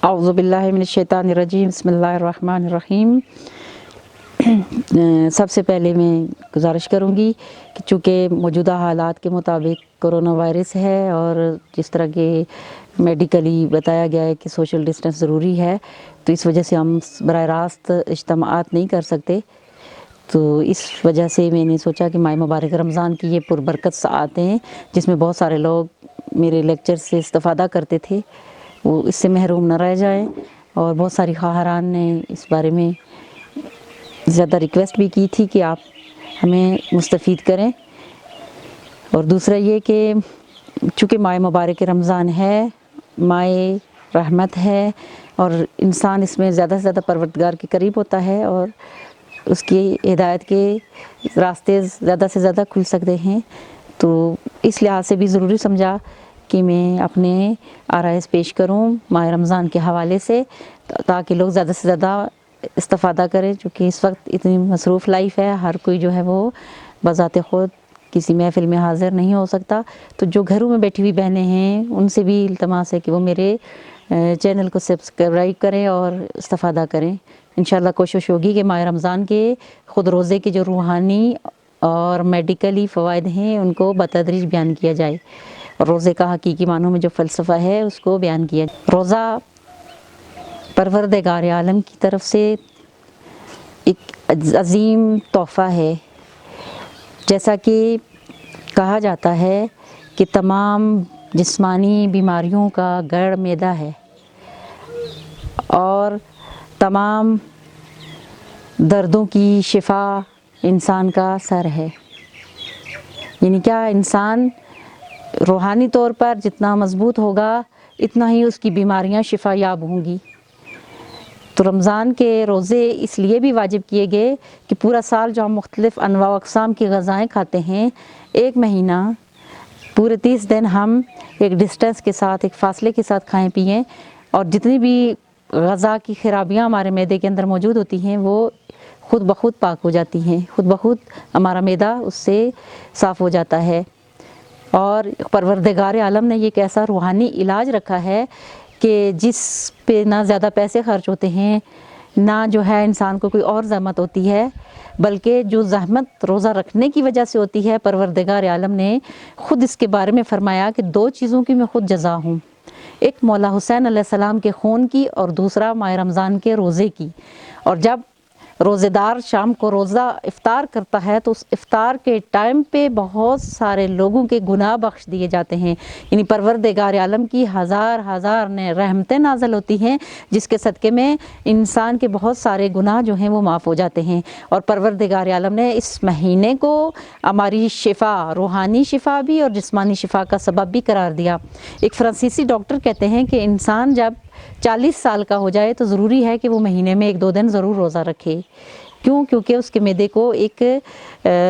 اعوذ باللہ من الشیطان الرجیم بسم اللہ الرحمن الرحیم۔ سب سے پہلے میں گزارش کروں گی کہ چونکہ موجودہ حالات کے مطابق کرونا وائرس ہے اور جس طرح کے میڈیکلی بتایا گیا ہے کہ سوشل ڈسٹینس ضروری ہے، تو اس وجہ سے ہم براہ راست اجتماعات نہیں کر سکتے۔ تو اس وجہ سے میں نے سوچا کہ ماہ مبارک رمضان کی یہ پربرکت ساعتیں ہیں جس میں بہت سارے لوگ میرے لیکچر سے استفادہ کرتے تھے، وہ اس سے محروم نہ رہ جائیں۔ اور بہت ساری خواہران نے اس بارے میں زیادہ ریکویسٹ بھی کی تھی کہ آپ ہمیں مستفید کریں۔ اور دوسرا یہ کہ چونکہ ماہ مبارک رمضان ہے، ماہ رحمت ہے، اور انسان اس میں زیادہ سے زیادہ پروردگار کے قریب ہوتا ہے اور اس کی ہدایت کے راستے زیادہ سے زیادہ کھل سکتے ہیں، تو اس لحاظ سے بھی ضروری سمجھا کہ میں اپنے آرائز پیش کروں ماہ رمضان کے حوالے سے، تاکہ لوگ زیادہ سے زیادہ استفادہ کریں، چونکہ اس وقت اتنی مصروف لائف ہے، ہر کوئی جو ہے وہ بذات خود کسی محفل میں حاضر نہیں ہو سکتا۔ تو جو گھروں میں بیٹھی ہوئی بہنیں ہیں ان سے بھی التماس ہے کہ وہ میرے چینل کو سبسکرائب کریں اور استفادہ کریں۔ انشاءاللہ کوشش ہوگی کہ ماہ رمضان کے خود روزے کے جو روحانی اور میڈیکلی فوائد ہیں ان کو بتدریج بیان کیا جائے، اور روزے کا حقیقی معنوں میں جو فلسفہ ہے اس کو بیان کیا جائے۔ روزہ پروردگار عالم کی طرف سے ایک عظیم تحفہ ہے، جیسا کہ کہا جاتا ہے کہ تمام جسمانی بیماریوں کا گڑھ معدہ ہے اور تمام دردوں کی شفا انسان کا سر ہے۔ یعنی کیا، انسان روحانی طور پر جتنا مضبوط ہوگا اتنا ہی اس کی بیماریاں شفا یاب ہوں گی۔ تو رمضان کے روزے اس لیے بھی واجب کیے گئے کہ پورا سال جو ہم مختلف انواع و اقسام کی غذائیں کھاتے ہیں، ایک مہینہ پورے 30 دن ہم ایک ڈسٹینس کے ساتھ، ایک فاصلے کے ساتھ کھائیں پئیں، اور جتنی بھی غذا کی خرابیاں ہمارے معدے کے اندر موجود ہوتی ہیں وہ خود بخود پاک ہو جاتی ہیں، خود بخود ہمارا معدہ اس سے صاف ہو جاتا ہے۔ اور پروردگار عالم نے یہ ایک ایسا روحانی علاج رکھا ہے کہ جس پہ نہ زیادہ پیسے خرچ ہوتے ہیں، نہ جو ہے انسان کو کوئی اور زحمت ہوتی ہے، بلکہ جو زحمت روزہ رکھنے کی وجہ سے ہوتی ہے، پروردگار عالم نے خود اس کے بارے میں فرمایا کہ 2 چیزوں کی میں خود جزا ہوں، ایک مولا حسین علیہ السلام کے خون کی اور دوسرا ماہ رمضان کے روزے کی۔ اور جب روزے دار شام کو روزہ افطار کرتا ہے تو اس افطار کے ٹائم پہ بہت سارے لوگوں کے گناہ بخش دیے جاتے ہیں، یعنی پروردگار عالم کی ہزار ہزار رحمتیں نازل ہوتی ہیں جس کے صدقے میں انسان کے بہت سارے گناہ جو ہیں وہ معاف ہو جاتے ہیں۔ اور پروردگار عالم نے اس مہینے کو ہماری شفا، روحانی شفا بھی اور جسمانی شفا کا سبب بھی قرار دیا۔ ایک فرانسیسی ڈاکٹر کہتے ہیں کہ انسان جب 40 سال کا ہو جائے تو ضروری ہے کہ وہ مہینے میں 1-2 دن ضرور روزہ رکھے۔ کیوں؟ کیونکہ اس کے معدے کو ایک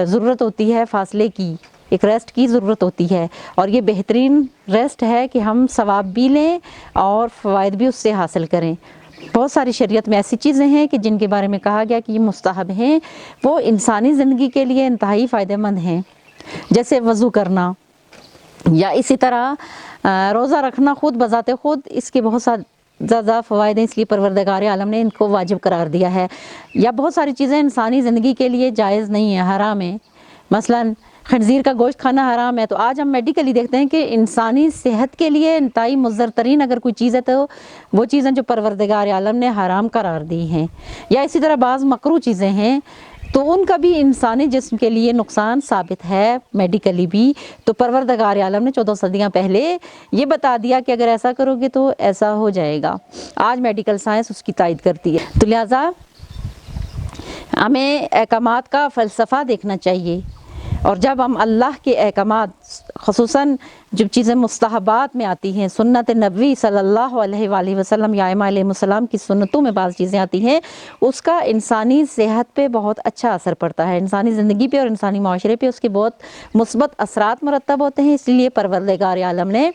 ضرورت ہوتی ہے فاصلے کی، ایک ریسٹ کی ضرورت ہوتی ہے، اور یہ بہترین ریسٹ ہے کہ ہم ثواب بھی لیں اور فوائد بھی اس سے حاصل کریں۔ بہت ساری شریعت میں ایسی چیزیں ہیں کہ جن کے بارے میں کہا گیا کہ یہ مستحب ہیں، وہ انسانی زندگی کے لیے انتہائی فائدہ مند ہیں، جیسے وضو کرنا، یا اسی طرح روزہ رکھنا خود بذات خود اس کے بہت زیادہ فوائد ہیں، اس لیے پروردگار عالم نے ان کو واجب قرار دیا ہے۔ یا بہت ساری چیزیں انسانی زندگی کے لیے جائز نہیں ہیں، حرام ہیں، مثلا خنزیر کا گوشت کھانا حرام ہے۔ تو آج ہم میڈیکلی دیکھتے ہیں کہ انسانی صحت کے لیے انتہائی مضر ترین اگر کوئی چیز ہے تو وہ چیزیں جو پروردگار عالم نے حرام قرار دی ہیں۔ یا اسی طرح بعض مکروہ چیزیں ہیں تو ان کا بھی انسانی جسم کے لیے نقصان ثابت ہے میڈیکلی بھی، تو پروردگار عالم نے 14 صدیاں پہلے یہ بتا دیا کہ اگر ایسا کرو گے تو ایسا ہو جائے گا۔ آج میڈیکل سائنس اس کی تائید کرتی ہے، تو لہٰذا ہمیں احکامات کا فلسفہ دیکھنا چاہیے، اور جب ہم اللہ کے احکامات، خصوصاً جو چیزیں مستحبات میں آتی ہیں، سنت نبوی صلی اللہ علیہ وآلہ وسلم یا ائمہ علیہ السلام کی سنتوں میں بعض چیزیں آتی ہیں، اس کا انسانی صحت پہ بہت اچھا اثر پڑتا ہے، انسانی زندگی پہ اور انسانی معاشرے پہ اس کے بہت مثبت اثرات مرتب ہوتے ہیں۔ اس لیے پروردگار عالم نے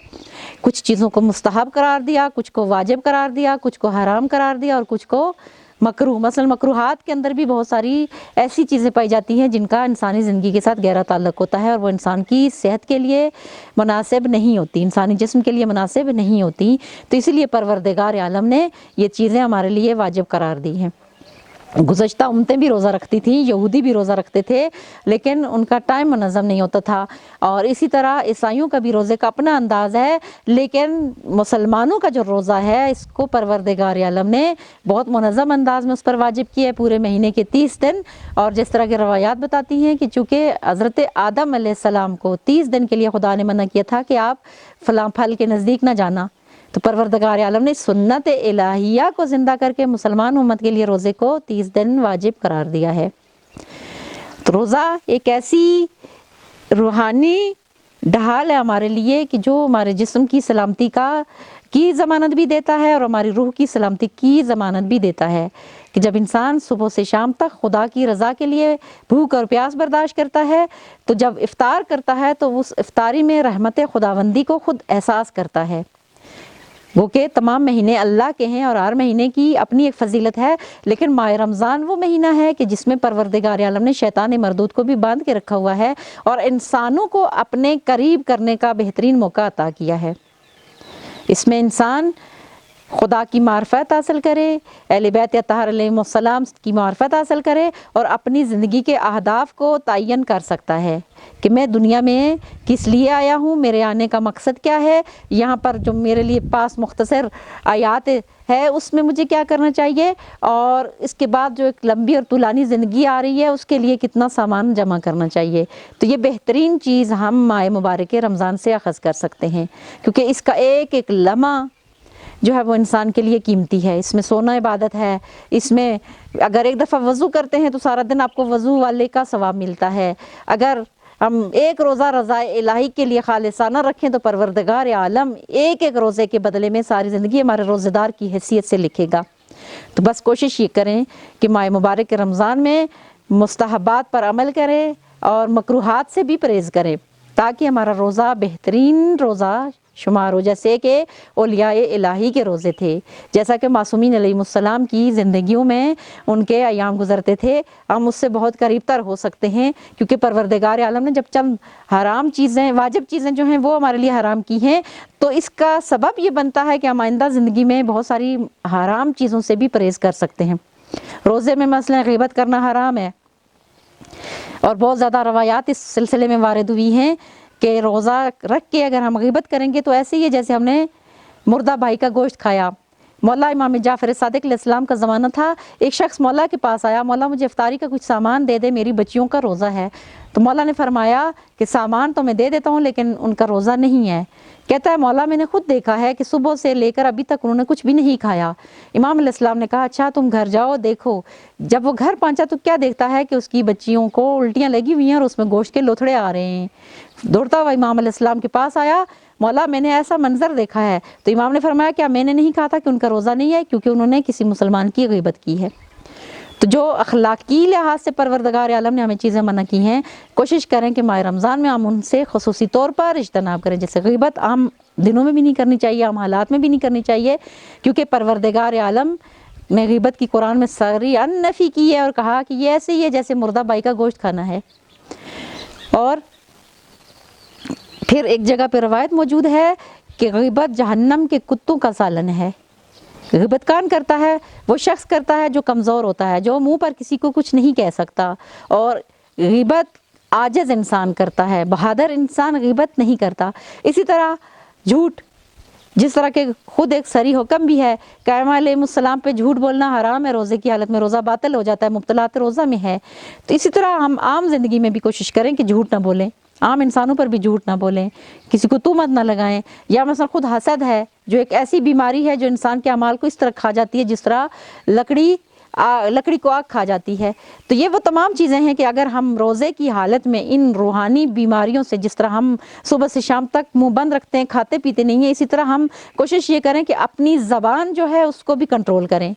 کچھ چیزوں کو مستحب قرار دیا، کچھ کو واجب قرار دیا، کچھ کو حرام قرار دیا، اور کچھ کو مکروہ، مثلا مکروہات کے اندر بھی بہت ساری ایسی چیزیں پائی جاتی ہیں جن کا انسانی زندگی کے ساتھ گہرا تعلق ہوتا ہے اور وہ انسان کی صحت کے لیے مناسب نہیں ہوتی، انسانی جسم کے لیے مناسب نہیں ہوتی، تو اسی لیے پروردگار عالم نے یہ چیزیں ہمارے لیے واجب قرار دی ہیں۔ گزشتہ امتیں بھی روزہ رکھتی تھیں، یہودی بھی روزہ رکھتے تھے، لیکن ان کا ٹائم منظم نہیں ہوتا تھا، اور اسی طرح عیسائیوں کا بھی روزے کا اپنا انداز ہے، لیکن مسلمانوں کا جو روزہ ہے اس کو پروردگار عالم نے بہت منظم انداز میں اس پر واجب کیا ہے، پورے مہینے کے 30 دن، اور جس طرح کی روایات بتاتی ہیں کہ چونکہ حضرت آدم علیہ السلام کو 30 دن کے لیے خدا نے منع کیا تھا کہ آپ فلاں پھل کے نزدیک نہ جانا، تو پروردگار عالم نے سنت الہیہ کو زندہ کر کے مسلمان امت کے لیے روزے کو 30 دن واجب قرار دیا ہے۔ تو روزہ ایک ایسی روحانی ڈھال ہے ہمارے لیے کہ جو ہمارے جسم کی سلامتی کی ضمانت بھی دیتا ہے اور ہماری روح کی سلامتی کی ضمانت بھی دیتا ہے، کہ جب انسان صبح سے شام تک خدا کی رضا کے لیے بھوک اور پیاس برداشت کرتا ہے، تو جب افطار کرتا ہے تو اس افطاری میں رحمت خداوندی کو خود احساس کرتا ہے۔ وہ کہ تمام مہینے اللہ کے ہیں اور ہر مہینے کی اپنی ایک فضیلت ہے، لیکن ماہ رمضان وہ مہینہ ہے کہ جس میں پروردگار عالم نے شیطان مردود کو بھی باندھ کے رکھا ہوا ہے اور انسانوں کو اپنے قریب کرنے کا بہترین موقع عطا کیا ہے۔ اس میں انسان خدا کی معرفت حاصل کرے، اہل بیت اطہار علیہم السلام کی معرفت حاصل کرے اور اپنی زندگی کے اہداف کو تعین کر سکتا ہے کہ میں دنیا میں کس لیے آیا ہوں، میرے آنے کا مقصد کیا ہے، یہاں پر جو میرے لیے پاس مختصر آیات ہے اس میں مجھے کیا کرنا چاہیے، اور اس کے بعد جو ایک لمبی اور طولانی زندگی آ رہی ہے اس کے لیے کتنا سامان جمع کرنا چاہیے۔ تو یہ بہترین چیز ہم ماہ مبارک رمضان سے اخذ کر سکتے ہیں، کیونکہ اس کا ایک ایک لمحہ جو ہے وہ انسان کے لیے قیمتی ہے۔ اس میں سونا عبادت ہے، اس میں اگر ایک دفعہ وضو کرتے ہیں تو سارا دن آپ کو وضو والے کا ثواب ملتا ہے، اگر ہم ایک روزہ رضا الہی کے لیے خالصانہ رکھیں تو پروردگار عالم ایک ایک روزے کے بدلے میں ساری زندگی ہمارے روزے دار کی حیثیت سے لکھے گا۔ تو بس کوشش یہ کریں کہ ماہ مبارک رمضان میں مستحبات پر عمل کریں اور مکروہات سے بھی پرہیز کریں، تاکہ ہمارا روزہ بہترین روزہ شمار ہو، جیسے کہ اولیاء الہی کے روزے تھے، جیسا کہ معصومین علیہ السلام کی زندگیوں میں ان کے ایام گزرتے تھے، ہم اس سے بہت قریب تر ہو سکتے ہیں، کیونکہ پروردگار عالم نے جب چند حرام چیزیں، واجب چیزیں جو ہیں وہ ہمارے لیے حرام کی ہیں، تو اس کا سبب یہ بنتا ہے کہ ہم آئندہ زندگی میں بہت ساری حرام چیزوں سے بھی پرہیز کر سکتے ہیں۔ روزے میں مثلا غیبت کرنا حرام ہے، اور بہت زیادہ روایات اس سلسلے میں وارد ہوئی ہیں کہ روزہ رکھ کے اگر ہم غیبت کریں گے تو ایسے ہی ہے جیسے ہم نے مردہ بھائی کا گوشت کھایا۔ مولا امام جعفر صادق علیہ السلام کا زمانہ تھا، ایک شخص مولا کے پاس آیا، مولا مجھے افطاری کا کچھ سامان دے دے، میری بچیوں کا روزہ ہے۔ تو مولا نے فرمایا کہ سامان تو میں دے دیتا ہوں لیکن ان کا روزہ نہیں ہے۔ کہتا ہے مولا میں نے خود دیکھا ہے کہ صبح سے لے کر ابھی تک انہوں نے کچھ بھی نہیں کھایا۔ امام علیہ السلام نے کہا اچھا تم گھر جاؤ دیکھو۔ جب وہ گھر پہنچا تو کیا دیکھتا ہے کہ اس کی بچیوں کو الٹیاں لگی ہوئی ہیں اور اس میں گوشت کے لوتھڑے آ رہے ہیں۔ دوڑتا ہوا امام علیہ السلام کے پاس آیا، مولا میں نے ایسا منظر دیکھا ہے۔ تو امام نے فرمایا کیا میں نے نہیں کہا تھا کہ ان کا روزہ نہیں ہے، کیونکہ انہوں نے کسی مسلمان کی غیبت کی ہے۔ تو جو اخلاقی لحاظ سے پروردگار عالم نے ہمیں چیزیں منع کی ہیں، کوشش کریں کہ ماہ رمضان میں ہم ان سے خصوصی طور پر اجتناب کریں، جیسے غیبت عام دنوں میں بھی نہیں کرنی چاہیے، عام حالات میں بھی نہیں کرنی چاہیے، کیونکہ پروردگار عالم نے غیبت کی قرآن میں صریحاً نفی کی ہے اور کہا کہ یہ ایسے ہی ہے جیسے مردہ بھائی کا گوشت کھانا ہے۔ اور پھر ایک جگہ پہ روایت موجود ہے کہ غیبت جہنم کے کتوں کا سالن ہے۔ غیبت کون کرتا ہے؟ وہ شخص کرتا ہے جو کمزور ہوتا ہے، جو منہ پر کسی کو کچھ نہیں کہہ سکتا، اور غیبت عاجز انسان کرتا ہے، بہادر انسان غیبت نہیں کرتا۔ اسی طرح جھوٹ، جس طرح کہ خود ایک صریح حکم بھی ہے کہ ائمہ علیہ السلام پہ جھوٹ بولنا حرام ہے، روزے کی حالت میں روزہ باطل ہو جاتا ہے، مبطلات روزہ میں ہے۔ تو اسی طرح ہم عام زندگی میں بھی کوشش کریں کہ جھوٹ نہ بولیں، عام انسانوں پر بھی جھوٹ نہ بولیں، کسی کو تہمت نہ لگائیں، یا مثلا خود حسد ہے جو ایک ایسی بیماری ہے جو انسان کے اعمال کو اس طرح کھا جاتی ہے جس طرح لکڑی کو آگ کھا جاتی ہے۔ تو یہ وہ تمام چیزیں ہیں کہ اگر ہم روزے کی حالت میں ان روحانی بیماریوں سے، جس طرح ہم صبح سے شام تک منہ بند رکھتے ہیں، کھاتے پیتے نہیں ہیں، اسی طرح ہم کوشش یہ کریں کہ اپنی زبان جو ہے اس کو بھی کنٹرول کریں،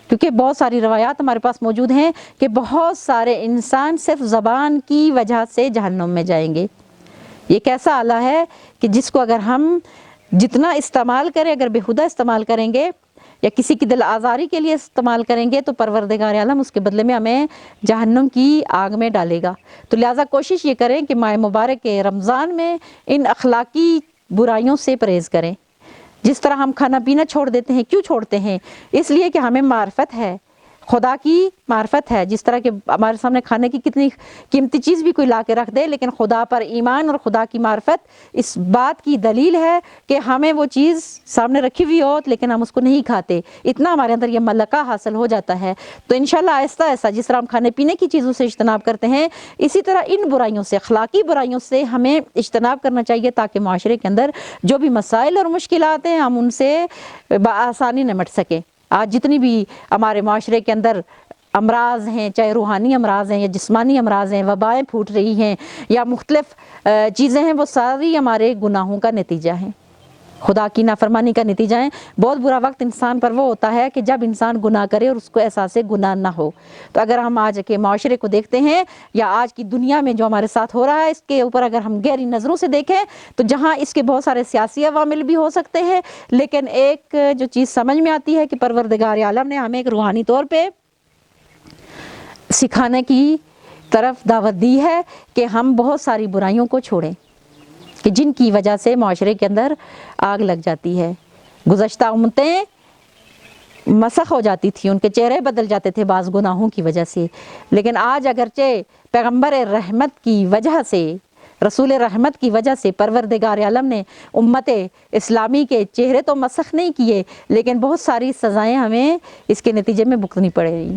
کیونکہ بہت ساری روایات ہمارے پاس موجود ہیں کہ بہت سارے انسان صرف زبان کی وجہ سے جہنم میں جائیں گے۔ یہ ایک ایسا آلہ ہے کہ جس کو اگر ہم جتنا استعمال کریں، اگر بےہودہ استعمال کریں گے یا کسی کی دل آزاری کے لیے استعمال کریں گے تو پروردگار عالم اس کے بدلے میں ہمیں جہنم کی آگ میں ڈالے گا۔ تو لہٰذا کوشش یہ کریں کہ ماہ مبارک کے رمضان میں ان اخلاقی برائیوں سے پرہیز کریں۔ جس طرح ہم کھانا پینا چھوڑ دیتے ہیں، کیوں چھوڑتے ہیں؟ اس لیے کہ ہمیں معرفت ہے، خدا کی معرفت ہے۔ جس طرح کہ ہمارے سامنے کھانے کی کتنی قیمتی چیز بھی کوئی لا کے رکھ دے، لیکن خدا پر ایمان اور خدا کی معرفت اس بات کی دلیل ہے کہ ہمیں وہ چیز سامنے رکھی ہوئی ہو لیکن ہم اس کو نہیں کھاتے، اتنا ہمارے اندر یہ ملکہ حاصل ہو جاتا ہے۔ تو انشاءاللہ آہستہ آہستہ جس طرح ہم کھانے پینے کی چیزوں سے اجتناب کرتے ہیں، اسی طرح ان برائیوں سے، اخلاقی برائیوں سے ہمیں اجتناب کرنا چاہیے، تاکہ معاشرے کے اندر جو بھی مسائل اور مشکلات ہیں ہم ان سے بآسانی نمٹ سکیں۔ آج جتنی بھی ہمارے معاشرے کے اندر امراض ہیں، چاہے روحانی امراض ہیں یا جسمانی امراض ہیں، وبائیں پھوٹ رہی ہیں یا مختلف چیزیں ہیں، وہ ساری ہمارے گناہوں کا نتیجہ ہیں، خدا کی نافرمانی کا نتیجہ ہیں۔ بہت برا وقت انسان پر وہ ہوتا ہے کہ جب انسان گناہ کرے اور اس کو احساس گناہ نہ ہو۔ تو اگر ہم آج کے معاشرے کو دیکھتے ہیں یا آج کی دنیا میں جو ہمارے ساتھ ہو رہا ہے، اس کے اوپر اگر ہم گہری نظروں سے دیکھیں تو جہاں اس کے بہت سارے سیاسی عوامل بھی ہو سکتے ہیں، لیکن ایک جو چیز سمجھ میں آتی ہے کہ پروردگار عالم نے ہمیں ایک روحانی طور پہ سکھانے کی طرف دعوت دی ہے کہ ہم بہت ساری برائیوں کو چھوڑیں کہ جن کی وجہ سے معاشرے کے اندر آگ لگ جاتی ہے۔ گزشتہ امتیں مسخ ہو جاتی تھیں، ان کے چہرے بدل جاتے تھے بعض گناہوں کی وجہ سے، لیکن آج اگرچہ پیغمبر رحمت کی وجہ سے، رسول رحمت کی وجہ سے پروردگار عالم نے امت اسلامی کے چہرے تو مسخ نہیں کیے، لیکن بہت ساری سزائیں ہمیں اس کے نتیجے میں بھگتنی پڑ رہی۔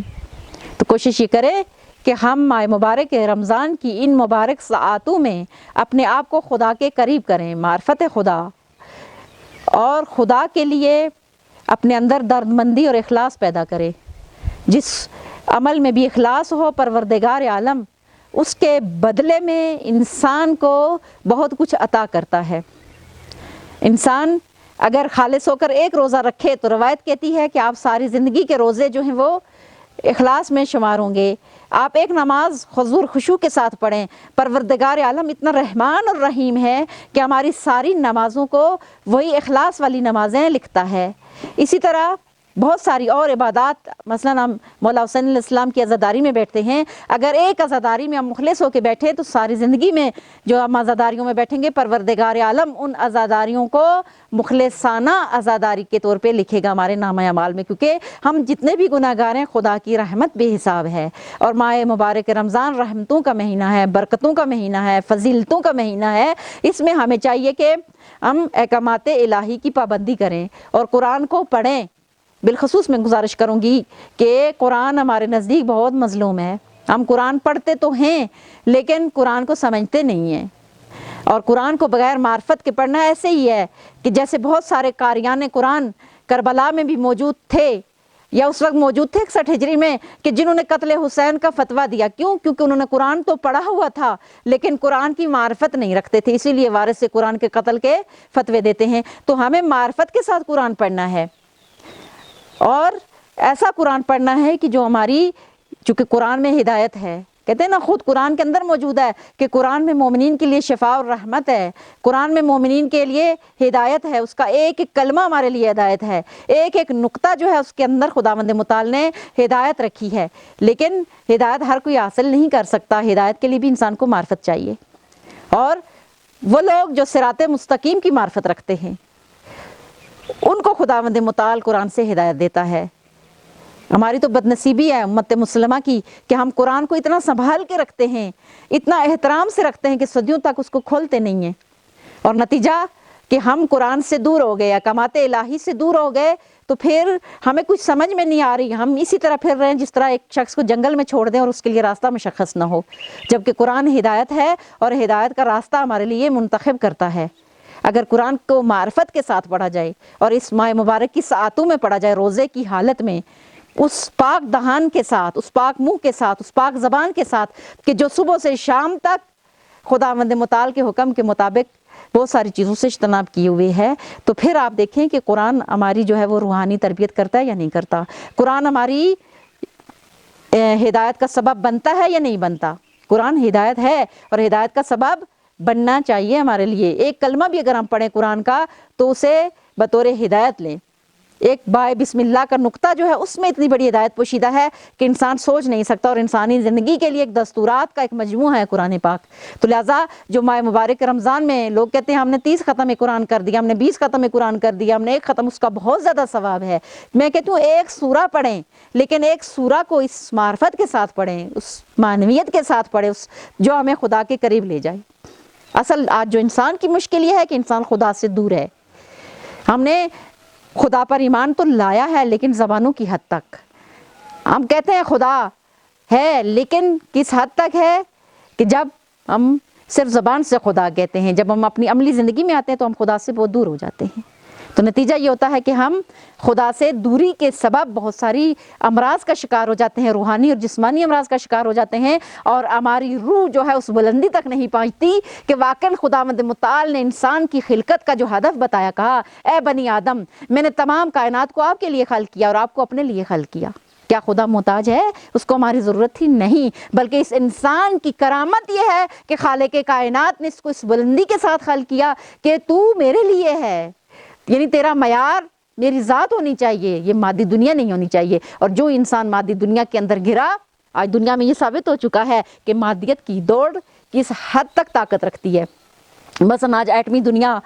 تو کوشش یہ کرے کہ ہم ماہ مبارک رمضان کی ان مبارک ساعتوں میں اپنے آپ کو خدا کے قریب کریں، معرفت خدا اور خدا کے لیے اپنے اندر درد مندی اور اخلاص پیدا کرے۔ جس عمل میں بھی اخلاص ہو، پروردگار عالم اس کے بدلے میں انسان کو بہت کچھ عطا کرتا ہے۔ انسان اگر خالص ہو کر ایک روزہ رکھے تو روایت کہتی ہے کہ آپ ساری زندگی کے روزے جو ہیں وہ اخلاص میں شمار ہوں گے۔ آپ ایک نماز حضور خشوع کے ساتھ پڑھیں، پروردگار عالم اتنا رحمان اور رحیم ہے کہ ہماری ساری نمازوں کو وہی اخلاص والی نمازیں لکھتا ہے۔ اسی طرح بہت ساری اور عبادات، مثلا ہم مولا حسین علیہ السلام کی عزاداری میں بیٹھتے ہیں، اگر ایک عزاداری میں ہم مخلص ہو کے بیٹھے تو ساری زندگی میں جو ہم عزاداریوں میں بیٹھیں گے، پروردگار عالم ان عزاداریوں کو مخلصانہ عزاداری کے طور پہ لکھے گا ہمارے نامہ اعمال میں، کیونکہ ہم جتنے بھی گناہ گار ہیں خدا کی رحمت بے حساب ہے۔ اور ماہ مبارک رمضان رحمتوں کا مہینہ ہے، برکتوں کا مہینہ ہے، فضیلتوں کا مہینہ ہے۔ اس میں ہمیں چاہیے کہ ہم احکامات الہی کی پابندی کریں اور قرآن کو پڑھیں۔ بالخصوص میں گزارش کروں گی کہ قرآن ہمارے نزدیک بہت مظلوم ہے۔ ہم قرآن پڑھتے تو ہیں لیکن قرآن کو سمجھتے نہیں ہیں، اور قرآن کو بغیر معرفت کے پڑھنا ایسے ہی ہے کہ جیسے بہت سارے قاریان قرآن کربلا میں بھی موجود تھے یا اس وقت موجود تھے 61 ہجری میں، کہ جنہوں نے قتل حسین کا فتویٰ دیا۔ کیوں؟ کیونکہ انہوں نے قرآن تو پڑھا ہوا تھا لیکن قرآن کی معرفت نہیں رکھتے تھے، اسی لیے وارث قرآن کے قتل کے فتوے دیتے ہیں۔ تو ہمیں معرفت کے ساتھ قرآن پڑھنا ہے اور ایسا قرآن پڑھنا ہے کہ جو ہماری، چونکہ قرآن میں ہدایت ہے، کہتے ہیں نا خود قرآن کے اندر موجود ہے کہ قرآن میں مومنین کے لیے شفاء اور رحمت ہے، قرآن میں مومنین کے لیے ہدایت ہے، اس کا ایک ایک کلمہ ہمارے لیے ہدایت ہے، ایک ایک نقطہ جو ہے اس کے اندر خداوند متعال نے ہدایت رکھی ہے۔ لیکن ہدایت ہر کوئی حاصل نہیں کر سکتا، ہدایت کے لیے بھی انسان کو معرفت چاہیے، اور وہ لوگ جو صراط مستقیم کی معرفت رکھتے ہیں ان کو خداوند متعال قرآن سے ہدایت دیتا ہے۔ ہماری تو بدنصیبی ہے امت مسلمہ کی کہ ہم قرآن کو اتنا سنبھال کے رکھتے ہیں، اتنا احترام سے رکھتے ہیں کہ صدیوں تک اس کو کھولتے نہیں ہیں، اور نتیجہ کہ ہم قرآن سے دور ہو گئے، احکامات الہی سے دور ہو گئے، تو پھر ہمیں کچھ سمجھ میں نہیں آ رہی، ہم اسی طرح پھر رہے ہیں جس طرح ایک شخص کو جنگل میں چھوڑ دیں اور اس کے لیے راستہ مشخص نہ ہو، جبکہ قرآن ہدایت ہے اور ہدایت کا راستہ ہمارے لیے منتخب کرتا ہے۔ اگر قرآن کو معرفت کے ساتھ پڑھا جائے اور اس ماہ مبارک کی ساعتوں میں پڑھا جائے، روزے کی حالت میں، اس پاک دہان کے ساتھ، اس پاک منہ کے ساتھ، اس پاک زبان کے ساتھ کہ جو صبح سے شام تک خداوند متعال کے حکم کے مطابق بہت ساری چیزوں سے اجتناب کیے ہوئے ہے، تو پھر آپ دیکھیں کہ قرآن ہماری جو ہے وہ روحانی تربیت کرتا ہے یا نہیں کرتا، قرآن ہماری ہدایت کا سبب بنتا ہے یا نہیں بنتا۔ قرآن ہدایت ہے اور ہدایت کا سبب بننا چاہیے ہمارے لیے۔ ایک کلمہ بھی اگر ہم پڑھیں قرآن کا تو اسے بطور ہدایت لیں، ایک بائے بسم اللہ کا نقطہ جو ہے اس میں اتنی بڑی ہدایت پوشیدہ ہے کہ انسان سوچ نہیں سکتا، اور انسانی زندگی کے لیے ایک دستورات کا ایک مجموعہ ہے قرآن پاک۔ تو لہٰذا جو ماہ مبارک رمضان میں لوگ کہتے ہیں ہم نے 30 ختم قرآن کر دیا، ہم نے 20 ختم قرآن کر دیا، ہم نے 1 ختم، اس کا بہت زیادہ ثواب ہے۔ میں کہتی ہوں ایک سورہ پڑھیں، لیکن ایک سورہ کو اس معرفت کے ساتھ پڑھیں، اس معنویت کے ساتھ پڑھیں، اس جو ہمیں خدا کے قریب لے جائے۔ اصل آج جو انسان کی مشکل یہ ہے کہ انسان خدا سے دور ہے۔ ہم نے خدا پر ایمان تو لایا ہے لیکن زبانوں کی حد تک۔ ہم کہتے ہیں خدا ہے، لیکن کس حد تک ہے کہ جب ہم صرف زبان سے خدا کہتے ہیں، جب ہم اپنی عملی زندگی میں آتے ہیں تو ہم خدا سے بہت دور ہو جاتے ہیں۔ تو نتیجہ یہ ہوتا ہے کہ ہم خدا سے دوری کے سبب بہت ساری امراض کا شکار ہو جاتے ہیں، روحانی اور جسمانی امراض کا شکار ہو جاتے ہیں، اور ہماری روح جو ہے اس بلندی تک نہیں پہنچتی کہ واقعاً خداوند متعال نے انسان کی خلقت کا جو ہدف بتایا، کہا اے بنی آدم میں نے تمام کائنات کو آپ کے لیے خلق کیا اور آپ کو اپنے لیے خلق کیا۔ کیا خدا محتاج ہے؟ اس کو ہماری ضرورت تھی؟ نہیں، بلکہ اس انسان کی کرامت یہ ہے کہ خالق کائنات نے اس کو اس بلندی کے ساتھ خلق کیا کہ تو میرے لیے ہے، یعنی تیرا معیار میری ذات ہونی چاہیے، یہ مادی دنیا نہیں ہونی چاہیے۔ اور جو انسان مادی دنیا کے اندر گرا، آج دنیا میں یہ ثابت ہو چکا ہے کہ مادیت کی دوڑ کس حد تک طاقت رکھتی ہے۔ مثلا آج ایٹمی دنیا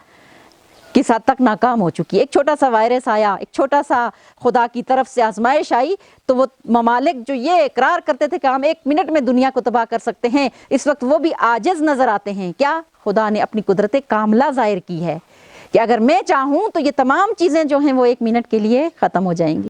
کس حد تک ناکام ہو چکی ہے۔ ایک چھوٹا سا وائرس آیا، ایک چھوٹا سا خدا کی طرف سے آزمائش آئی، تو وہ ممالک جو یہ اقرار کرتے تھے کہ ہم 1 منٹ میں دنیا کو تباہ کر سکتے ہیں، اس وقت وہ بھی عاجز نظر آتے ہیں۔ کیا خدا نے اپنی قدرت کاملہ ظاہر کی ہے کہ اگر میں چاہوں تو یہ تمام چیزیں جو ہیں وہ 1 منٹ کے لیے ختم ہو جائیں گی۔